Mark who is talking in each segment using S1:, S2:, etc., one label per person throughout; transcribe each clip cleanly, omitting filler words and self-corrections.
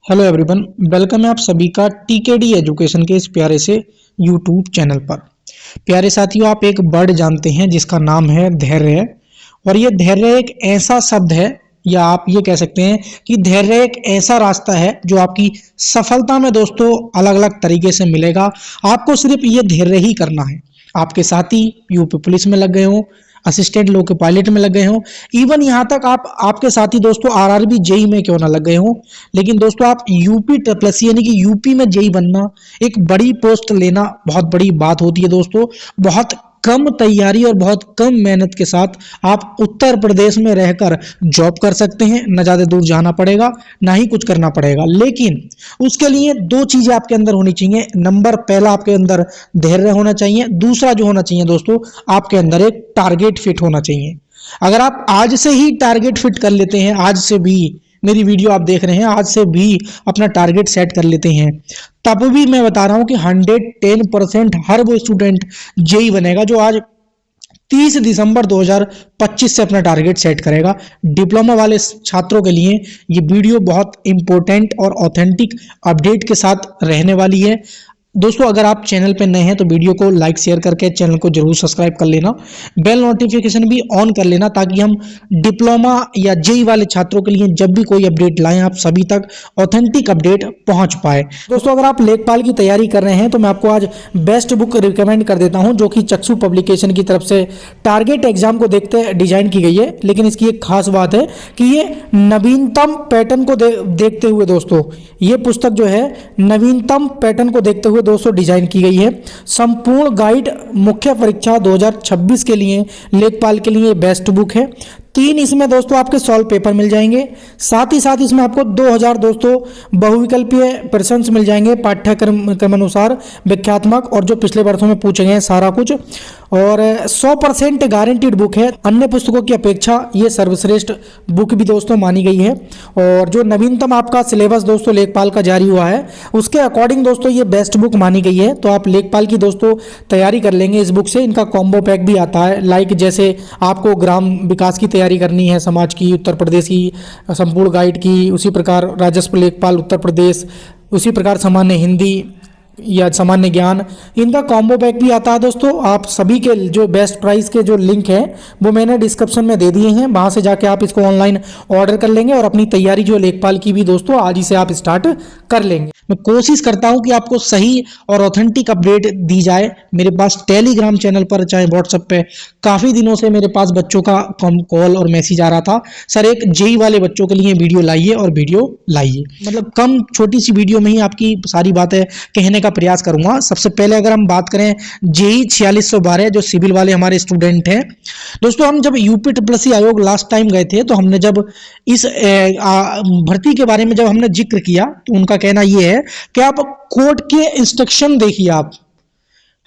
S1: Hello everyone, welcome है आप सभी का टीकेडी एजुकेशन के इस प्यारे से यूट्यूब चैनल पर। प्यारे साथियों, आप एक वर्ड जानते हैं जिसका नाम है धैर्य। और ये धैर्य एक ऐसा शब्द है, या आप ये कह सकते हैं कि धैर्य एक ऐसा रास्ता है जो आपकी सफलता में दोस्तों अलग अलग तरीके से मिलेगा। आपको सिर्फ ये धैर्य ही करना है। आपके साथी यूपी पुलिस में लग गए हो, असिस्टेंट लोको पायलट में लग गए हो, इवन यहाँ तक आपके साथी दोस्तों आरआरबी जेई में क्यों ना लग गए हो, लेकिन दोस्तों आप यूपी ट्रिपल यानी कि यूपी में जेई बनना, एक बड़ी पोस्ट लेना बहुत बड़ी बात होती है दोस्तों। बहुत कम तैयारी और बहुत कम मेहनत के साथ आप उत्तर प्रदेश में रहकर जॉब कर सकते हैं। न ज्यादा दूर जाना पड़ेगा, ना ही कुछ करना पड़ेगा। लेकिन उसके लिए दो चीजें आपके अंदर होनी चाहिए। नंबर पहला, आपके अंदर धैर्य होना चाहिए। दूसरा जो होना चाहिए दोस्तों, आपके अंदर एक टारगेट फिट होना चाहिए। अगर आप आज से ही टारगेट फिट कर लेते हैं, आज से भी मेरी वीडियो आप देख रहे हैं, आज से भी अपना टारगेट सेट कर लेते हैं, तब भी मैं बता रहा हूं कि 110% हर वो स्टूडेंट जेई बनेगा जो आज 30 दिसंबर 2025 से अपना टारगेट सेट करेगा। डिप्लोमा वाले छात्रों के लिए ये वीडियो बहुत इंपॉर्टेंट और ऑथेंटिक अपडेट के साथ रहने वाली है। दोस्तों, अगर आप चैनल पे नए हैं तो वीडियो को लाइक शेयर करके चैनल को जरूर सब्सक्राइब कर लेना, बेल नोटिफिकेशन भी ऑन कर लेना, ताकि हम डिप्लोमा या जेई वाले छात्रों के लिए जब भी कोई अपडेट लाएं आप सभी तक ऑथेंटिक अपडेट पहुंच पाए। दोस्तों, अगर आप लेखपाल की तैयारी कर रहे हैं तो मैं आपको आज बेस्ट बुक रिकमेंड कर देता हूं, जो कि चक्षु पब्लिकेशन की तरफ से टारगेट एग्जाम को देखते डिजाइन की गई है। लेकिन इसकी एक खास बात है कि ये नवीनतम पैटर्न को देखते हुए दोस्तों, ये पुस्तक जो है नवीनतम पैटर्न को देखते हुए दोस्तों डिजाइन की गई है। संपूर्ण गाइड मुख्य परीक्षा 2026 के लिए लेखपाल के लिए बेस्ट बुक है। 3 इसमें दोस्तों आपके सॉल्व पेपर मिल जाएंगे। साथ ही साथ इसमें आपको 2000 दोस्तों बहुविकल्पीय प्रश्न मिल जाएंगे पाठ्यक्रम अनुसार, व्याख्यात्मक और जो पिछले वर्षों में पूछे गए हैं सारा कुछ। और 100% गारंटीड बुक है। अन्य पुस्तकों की अपेक्षा ये सर्वश्रेष्ठ बुक भी दोस्तों मानी गई है। और जो नवीनतम आपका सिलेबस दोस्तों लेखपाल का जारी हुआ है, उसके अकॉर्डिंग दोस्तों ये बेस्ट बुक मानी गई है। तो आप लेखपाल की दोस्तों तैयारी कर लेंगे इस बुक से। इनका कॉम्बो पैक भी आता है, लाइक जैसे आपको ग्राम विकास की तैयारी करनी है, समाज की, उत्तर प्रदेश की संपूर्ण गाइड की, उसी प्रकार राजस्व लेखपाल उत्तर प्रदेश, उसी प्रकार सामान्य हिंदी या सामान्य ज्ञान, इनका कॉम्बो पैक भी आता है दोस्तों। आप सभी के जो बेस्ट प्राइस के जो लिंक है वो मैंने डिस्क्रिप्शन में दे दिए हैं, वहां से जाके आप इसको ऑनलाइन ऑर्डर कर लेंगे और अपनी तैयारी जो लेखपाल की भी दोस्तों आज ही से आप स्टार्ट कर लेंगे। मैं कोशिश करता हूं कि आपको सही और ऑथेंटिक अपडेट दी जाए। मेरे पास टेलीग्राम चैनल पर चाहे व्हाट्सएप पे काफी दिनों से मेरे पास बच्चों का कॉल और मैसेज आ रहा था, सर एक जेई वाले बच्चों के लिए वीडियो लाइए और वीडियो लाइए। मतलब कम छोटी सी वीडियो में ही आपकी सारी बातें कहने का प्रयास करूंगा। सबसे पहले अगर हम बात करें जेई 4612 जो सिविल वाले हमारे स्टूडेंट हैं दोस्तों, हम जब यूपी ट्रिपल आयोग लास्ट टाइम गए थे तो हमने जब इस भर्ती के बारे में जब हमने जिक्र किया तो उनका कहना यह है कि आप कोर्ट के इंस्ट्रक्शन देखिए। आप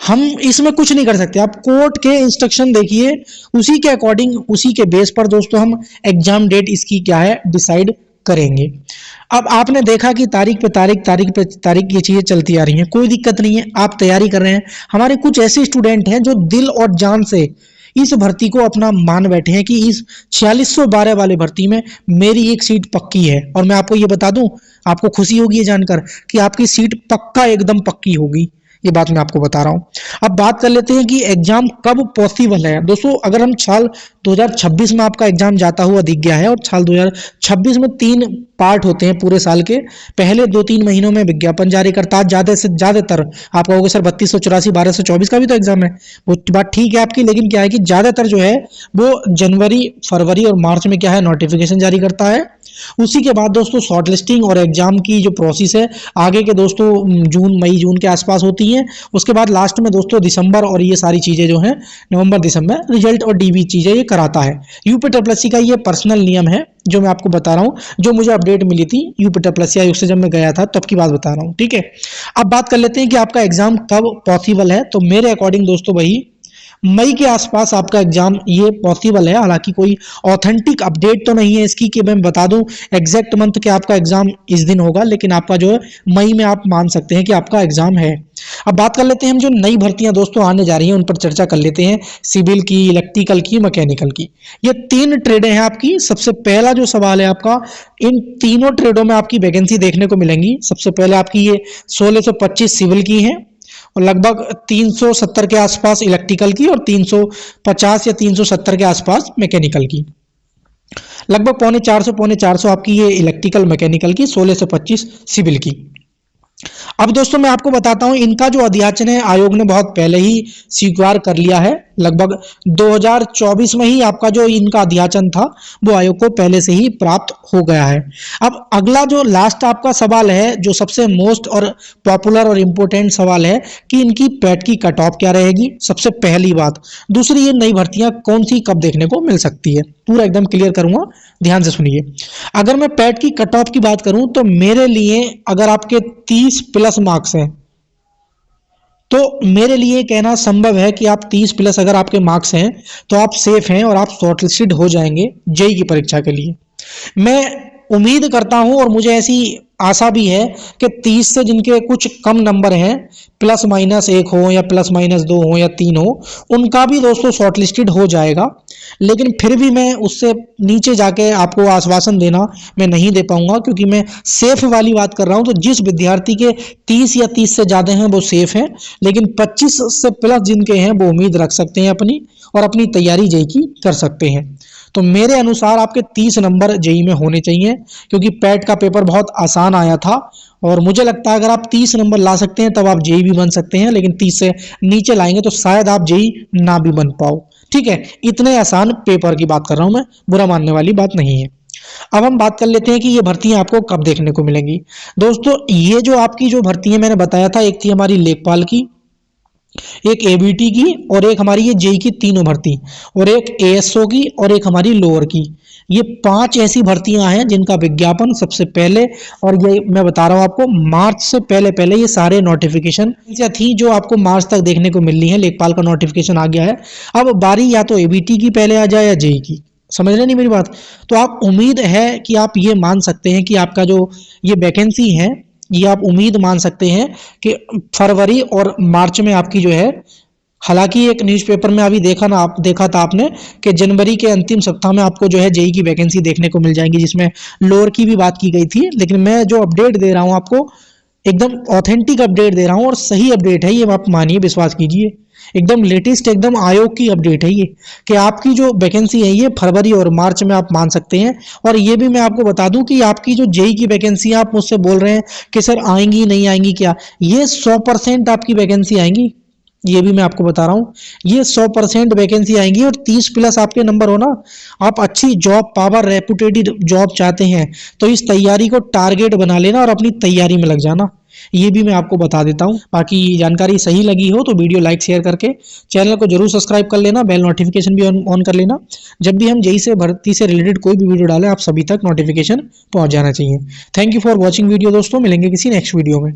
S1: हम इसमें कुछ नहीं कर सकते, आप कोर्ट के इंस्ट्रक्शन देखिए, उसी के अकॉर्डिंग उसी के बेस पर दोस्तों हम एग्जाम डेट इसकी क्या है डिसाइड करेंगे। अब आपने देखा कि तारीख पे तारीख ये चीजें चलती आ रही हैं, कोई दिक्कत नहीं है, आप तैयारी कर रहे हैं। हमारे कुछ ऐसे स्टूडेंट हैं जो दिल और जान से इस भर्ती को अपना मान बैठे हैं कि इस 4612 वाले भर्ती में मेरी एक सीट पक्की है। और मैं आपको ये बता दूं, आपको खुशी होगी ये जानकर कि आपकी सीट पक्का एकदम पक्की होगी। ये बात मैं आपको बता रहा हूं। अब बात कर लेते हैं कि एग्जाम कब पॉसिबल है। दोस्तों, अगर हम साल 2026 में आपका एग्जाम जाता हुआ दिख गया है, और साल 2026 में 3 पार्ट होते हैं पूरे साल के। पहले 2-3 महीनों में विज्ञापन जारी करता है ज्यादा से ज्यादातर। आप कहोगे सर 3284 1224 का भी तो एग्जाम है, वो बात ठीक है आपकी, लेकिन क्या है कि ज्यादातर जो है वो जनवरी, फरवरी और मार्च में क्या है नोटिफिकेशन जारी करता है। उसी के बाद दोस्तों शॉर्ट लिस्टिंग और एग्जाम की जो प्रोसेस है आगे के दोस्तों मई जून के आसपास होती है। उसके बाद लास्ट में दोस्तों दिसंबर और ये सारी चीजें जो है नवंबर दिसंबर रिजल्ट और डीबी चीजें ये कराता है। यूपी ट्रिपल का ये पर्सनल नियम है जो मैं आपको बता रहा हूँ, जो मुझे अपडेट मिली थी यूपी ट्रिपल आयोग से जब मैं गया था तब की बात बता रहा हूँ, ठीक है। अब बात कर लेते हैं कि आपका एग्जाम कब पॉसिबल है। तो मेरे अकॉर्डिंग दोस्तों वही मई के आसपास आपका एग्जाम ये पॉसिबल है। हालांकि कोई ऑथेंटिक अपडेट तो नहीं है इसकी कि मैं बता दूं एग्जैक्ट मंथ के आपका एग्जाम इस दिन होगा, लेकिन आपका जो है मई में आप मान सकते हैं कि आपका एग्जाम है। अब बात कर लेते हैं हम जो नई भर्तियां दोस्तों आने जा रही हैं उन पर चर्चा कर लेते हैं। सिविल की, इलेक्ट्रिकल की, मैकेनिकल की, ये 3 ट्रेडें हैं आपकी। सबसे पहला जो सवाल है आपका, इन तीनों ट्रेडों में आपकी वैकेंसी देखने को मिलेंगी। सबसे पहले आपकी ये 1625 सिविल की है और लगभग 370 के आसपास इलेक्ट्रिकल की और 350 या 370 के आसपास मैकेनिकल की। लगभग पौने 400 आपकी ये इलेक्ट्रिकल मैकेनिकल की, 16 से 25 सिविल की। अब दोस्तों मैं आपको बताता हूं इनका जो अध्याचन है आयोग ने बहुत पहले ही स्वीकार कर लिया है। लगभग 2024 में ही आपका जो इनका अध्याचन था वो आयोग को पहले से ही प्राप्त हो गया है। अब अगला जो लास्ट आपका सवाल है, जो सबसे मोस्ट और पॉपुलर और इंपोर्टेंट सवाल है कि इनकी पैट की कट ऑफ क्या रहेगी, सबसे पहली बात। दूसरी, ये नई भर्तियां कौन सी कब देखने को मिल सकती है, पूरा एकदम क्लियर करूंगा, ध्यान से सुनिए। अगर मैं पैट की कट ऑफ की बात करूं तो मेरे लिए अगर आपके 30 प्लस मार्क्स हैं तो मेरे लिए कहना संभव है कि आप 30 प्लस अगर आपके मार्क्स हैं तो आप सेफ हैं और आप शॉर्टलिस्टेड हो जाएंगे जेईई की परीक्षा के लिए। मैं उम्मीद करता हूं और मुझे ऐसी आशा भी है कि 30 से जिनके कुछ कम नंबर हैं, प्लस माइनस 1 हो या प्लस माइनस 2 हो या 3 हो, उनका भी दोस्तों शॉर्टलिस्टेड हो जाएगा। लेकिन फिर भी मैं उससे नीचे जाके आपको आश्वासन देना मैं नहीं दे पाऊंगा, क्योंकि मैं सेफ वाली बात कर रहा हूं। तो जिस विद्यार्थी के 30 या 30 से ज़्यादा हैं वो सेफ हैं, लेकिन 25 से प्लस जिनके हैं वो उम्मीद रख सकते हैं अपनी और अपनी तैयारी जेईई की कर सकते हैं। तो मेरे अनुसार आपके 30 नंबर जेईई में होने चाहिए, क्योंकि पैट का पेपर बहुत आसान आया था और मुझे लगता है अगर आप 30 नंबर ला सकते हैं तब आप जेईई भी बन सकते हैं, लेकिन 30 से नीचे लाएंगे तो शायद आप जेईई ना भी बन पाओ। ठीक है, इतने आसान पेपर की बात कर रहा हूं मैं, बुरा मानने वाली बात नहीं है। अब हम बात कर लेते हैं कि ये भर्तियां आपको कब देखने को मिलेंगी। दोस्तों ये जो आपकी जो भर्तियां मैंने बताया था, एक थी हमारी लेखपाल की, एक एबीटी की और एक हमारी ये जेईई की तीनों भर्ती, और एक एएसओ की और एक हमारी लोअर की। ये 5 ऐसी भर्तियां हैं जिनका विज्ञापन सबसे पहले, और ये मैं बता रहा हूं आपको, मार्च से पहले पहले ये सारे नोटिफिकेशन थी जो आपको मार्च तक देखने को मिलनी है। लेखपाल का नोटिफिकेशन आ गया है, अब बारी या तो एबीटी की पहले आ जाए या जेईई की। समझ रहे नहीं मेरी बात? तो आप उम्मीद है कि आप ये मान सकते हैं कि आपका जो ये वैकेंसी है ये आप उम्मीद मान सकते हैं कि फरवरी और मार्च में आपकी जो है, हालांकि एक न्यूज़पेपर में अभी देखा था आपने कि जनवरी के अंतिम सप्ताह में आपको जो है जेईई की वैकेंसी देखने को मिल जाएंगी, जिसमें लोअर की भी बात की गई थी। लेकिन मैं जो अपडेट दे रहा हूं आपको एकदम ऑथेंटिक अपडेट दे रहा हूं और सही अपडेट है ये, आप मानिए, विश्वास कीजिए, एकदम लेटेस्ट, एकदम आयोग की अपडेट है ये, कि आपकी जो वैकेंसी है ये फरवरी और मार्च में आप मान सकते हैं। और ये भी मैं आपको बता दूं कि आपकी जो जेईई की वैकेंसी, आप मुझसे बोल रहे हैं कि सर आएंगी नहीं आएंगी क्या, ये 100% आपकी वैकेंसी आएंगी। ये भी मैं आपको बता रहा हूँ, ये 100% वैकेंसी आएंगी। और 30 प्लस आपके नंबर हो ना, आप अच्छी जॉब, पावर, रेपुटेटेड जॉब चाहते हैं तो इस तैयारी को टारगेट बना लेना और अपनी तैयारी में लग जाना। ये भी मैं आपको बता देता हूँ। बाकी जानकारी सही लगी हो तो वीडियो लाइक शेयर करके चैनल को जरूर सब्सक्राइब कर लेना, बेल नोटिफिकेशन भी ऑन कर लेना। जब भी हम जेईई से भर्ती से रिलेटेड कोई भी वीडियो डालें आप सभी तक नोटिफिकेशन पहुंच जाना चाहिए। Thank you for watching video दोस्तों, मिलेंगे किसी नेक्स्ट वीडियो में।